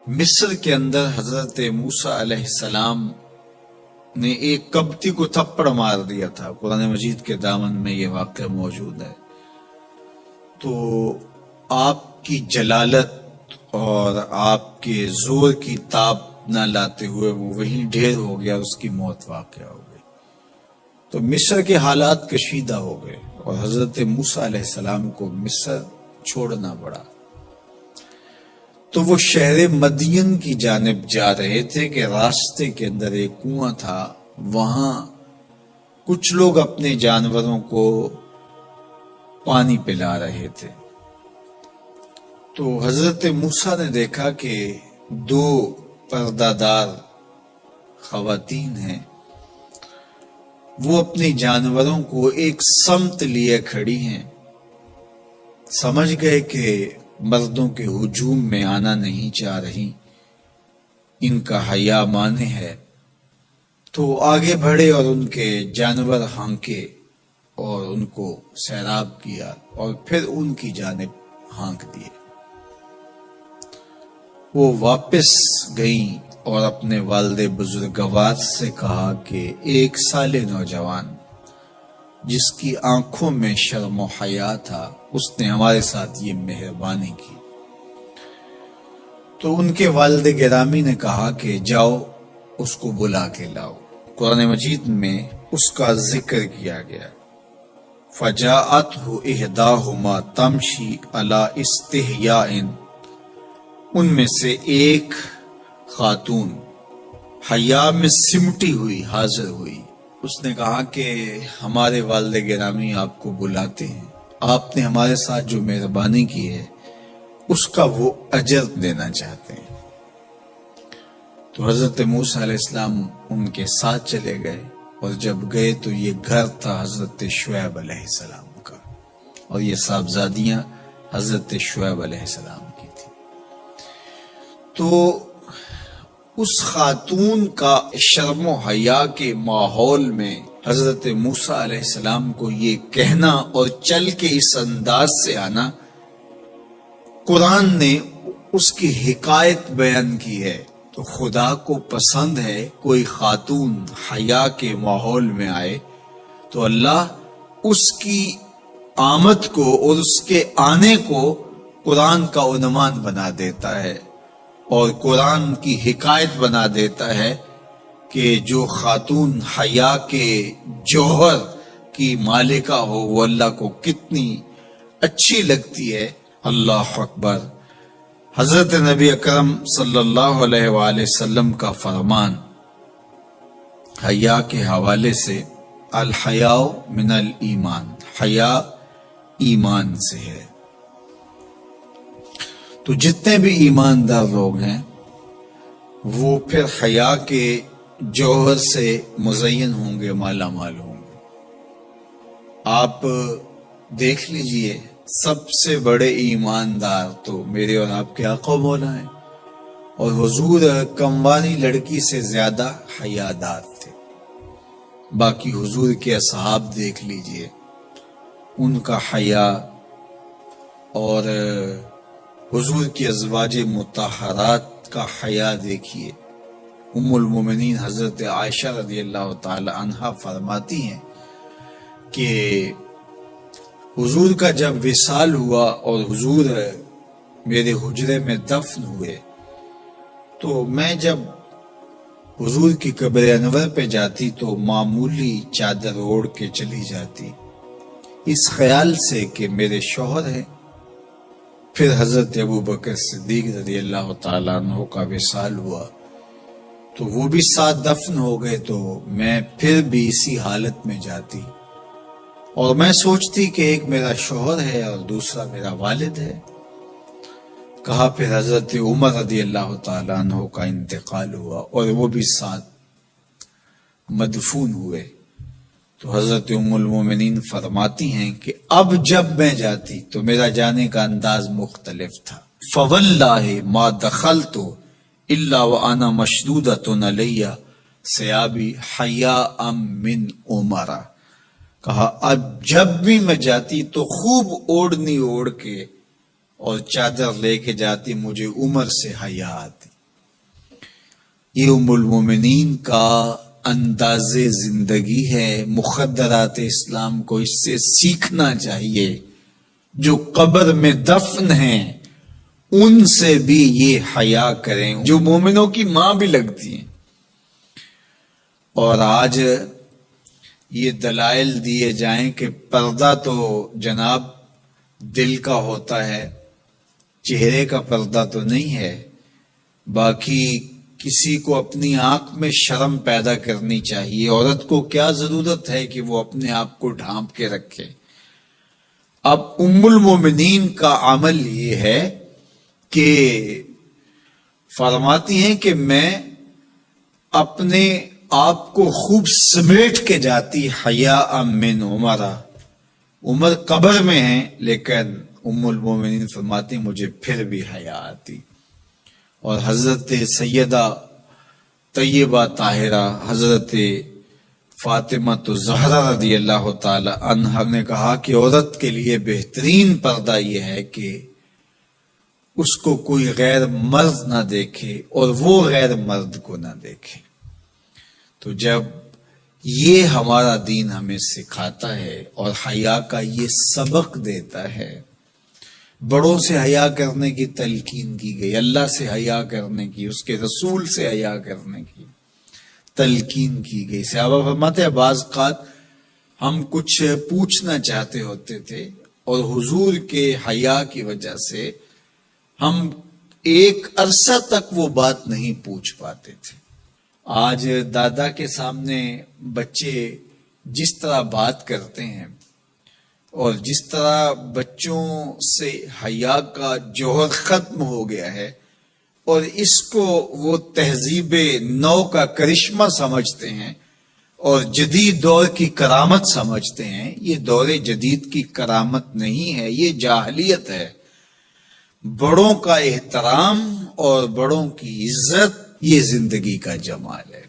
مصر کے اندر حضرت موسیٰ علیہ السلام نے ایک کبتی کو تھپڑ مار دیا تھا. قرآن مجید کے دامن میں یہ واقعہ موجود ہے. تو آپ کی جلالت اور آپ کے زور کی تاب نہ لاتے ہوئے وہ وہیں ڈھیر ہو گیا، اس کی موت واقع ہو گئی. تو مصر کے حالات کشیدہ ہو گئے اور حضرت موسیٰ علیہ السلام کو مصر چھوڑنا پڑا. تو وہ شہر مدین کی جانب جا رہے تھے کہ راستے کے اندر ایک کنواں تھا، وہاں کچھ لوگ اپنے جانوروں کو پانی پلا رہے تھے. تو حضرت موسیٰ نے دیکھا کہ دو پردہ دار خواتین ہیں، وہ اپنے جانوروں کو ایک سمت لیے کھڑی ہیں. سمجھ گئے کہ مردوں کے ہجوم میں آنا نہیں چاہ رہی، ان کا حیا مانے ہے. تو آگے بڑھے اور ان کے جانور ہانکے اور ان کو سیراب کیا اور پھر ان کی جانب ہانک دیے. وہ واپس گئیں اور اپنے والد بزرگوار سے کہا کہ ایک سال نوجوان جس کی آنکھوں میں شرم و حیا تھا، اس نے ہمارے ساتھ یہ مہربانی کی. تو ان کے والد گرامی نے کہا کہ جاؤ اس کو بلا کے لاؤ. قرآن مجید میں اس کا ذکر کیا گیا. فَجَاءَتْهُ إِحْدَاهُمَا تَمْشِي عَلَىٰ اسْتِحْيَاءٍ، ان میں سے ایک خاتون حیا میں سمٹی ہوئی حاضر ہوئی. اس نے کہا کہ ہمارے والد گرامی آپ کو بلاتے ہیں، آپ نے ہمارے ساتھ جو مہربانی کی ہے اس کا وہ اجر دینا چاہتے ہیں. تو حضرت موسیٰ علیہ السلام ان کے ساتھ چلے گئے اور جب گئے تو یہ گھر تھا حضرت شعیب علیہ السلام کا، اور یہ صاحبزادیاں حضرت شعیب علیہ السلام کی تھی. تو اس خاتون کا شرم و حیا کے ماحول میں حضرت موسیٰ علیہ السلام کو یہ کہنا اور چل کے اس انداز سے آنا، قرآن نے اس کی حکایت بیان کی ہے. تو خدا کو پسند ہے کوئی خاتون حیا کے ماحول میں آئے تو اللہ اس کی آمد کو اور اس کے آنے کو قرآن کا عنوان بنا دیتا ہے اور قرآن کی حکایت بنا دیتا ہے کہ جو خاتون حیا کے جوہر کی مالکہ ہو وہ اللہ کو کتنی اچھی لگتی ہے. اللہ اکبر. حضرت نبی اکرم صلی اللہ علیہ وآلہ وسلم کا فرمان حیا کے حوالے سے، الحیاء من الایمان، حیا ایمان سے ہے. تو جتنے بھی ایماندار لوگ ہیں وہ پھر حیا کے جوہر سے مزین ہوں گے، مالا مال ہوں گے. آپ دیکھ لیجئے سب سے بڑے ایماندار تو میرے اور آپ کے آقا مولا ہیں، اور حضور کمواری لڑکی سے زیادہ حیادار تھے. باقی حضور کے اصحاب دیکھ لیجئے، ان کا حیا، اور حضور کی ازواج مطہرات کا حیا دیکھیے. ام المومنین حضرت عائشہ رضی اللہ تعالی عنہا فرماتی ہیں کہ حضور کا جب وصال ہوا اور حضور میرے حجرے میں دفن ہوئے تو میں جب حضور کی قبر انور پہ جاتی تو معمولی چادر اوڑھ کے چلی جاتی، اس خیال سے کہ میرے شوہر ہیں. پھر حضرت ابوبکر صدیق رضی اللہ تعالیٰ عنہ کا وصال ہوا تو وہ بھی ساتھ دفن ہو گئے، تو میں پھر بھی اسی حالت میں جاتی اور میں سوچتی کہ ایک میرا شوہر ہے اور دوسرا میرا والد ہے. کہا پھر حضرت عمر رضی اللہ تعالیٰ عنہ کا انتقال ہوا اور وہ بھی ساتھ مدفون ہوئے. تو حضرت ام المومنین فرماتی ہیں کہ اب جب میں جاتی تو میرا جانے کا انداز مختلف تھا. فواللہ ما دخلت الا وانا مشدودۃ علی ثیابی حیاء من عمر. کہا اب جب بھی میں جاتی تو خوب اوڑھنی اوڑھ کے اور چادر لے کے جاتی، مجھے عمر سے حیا آتی. یہ ام المومنین کا انداز زندگی ہے. مخدرات اسلام کو اس سے سیکھنا چاہیے. جو قبر میں دفن ہیں ان سے بھی یہ حیا کریں جو مومنوں کی ماں بھی لگتی ہیں. اور آج یہ دلائل دیے جائیں کہ پردہ تو جناب دل کا ہوتا ہے، چہرے کا پردہ تو نہیں ہے. باقی کسی کو اپنی آنکھ میں شرم پیدا کرنی چاہیے. عورت کو کیا ضرورت ہے کہ وہ اپنے آپ کو ڈھانپ کے رکھے. اب ام المومنین کا عمل یہ ہے کہ فرماتی ہیں کہ میں اپنے آپ کو خوب سمیٹ کے جاتی حیاء من عمر. عمر قبر میں ہیں لیکن ام المومنین فرماتی مجھے پھر بھی حیا آتی. اور حضرت سیدہ طیبہ طاہرہ حضرت فاطمہ الزہرا رضی اللہ تعالی عنہا نے کہا کہ عورت کے لیے بہترین پردہ یہ ہے کہ اس کو کوئی غیر مرد نہ دیکھے اور وہ غیر مرد کو نہ دیکھے. تو جب یہ ہمارا دین ہمیں سکھاتا ہے اور حیا کا یہ سبق دیتا ہے، بڑوں سے حیا کرنے کی تلقین کی گئی، اللہ سے حیا کرنے کی، اس کے رسول سے حیا کرنے کی تلقین کی گئی. صحابہ فرماتے ہیں بعض اوقات ہم کچھ پوچھنا چاہتے ہوتے تھے اور حضور کے حیا کی وجہ سے ہم ایک عرصہ تک وہ بات نہیں پوچھ پاتے تھے. آج دادا کے سامنے بچے جس طرح بات کرتے ہیں اور جس طرح بچوں سے حیا کا جوہر ختم ہو گیا ہے اور اس کو وہ تہذیب نو کا کرشمہ سمجھتے ہیں اور جدید دور کی کرامت سمجھتے ہیں، یہ دور جدید کی کرامت نہیں ہے، یہ جاہلیت ہے. بڑوں کا احترام اور بڑوں کی عزت یہ زندگی کا جمال ہے.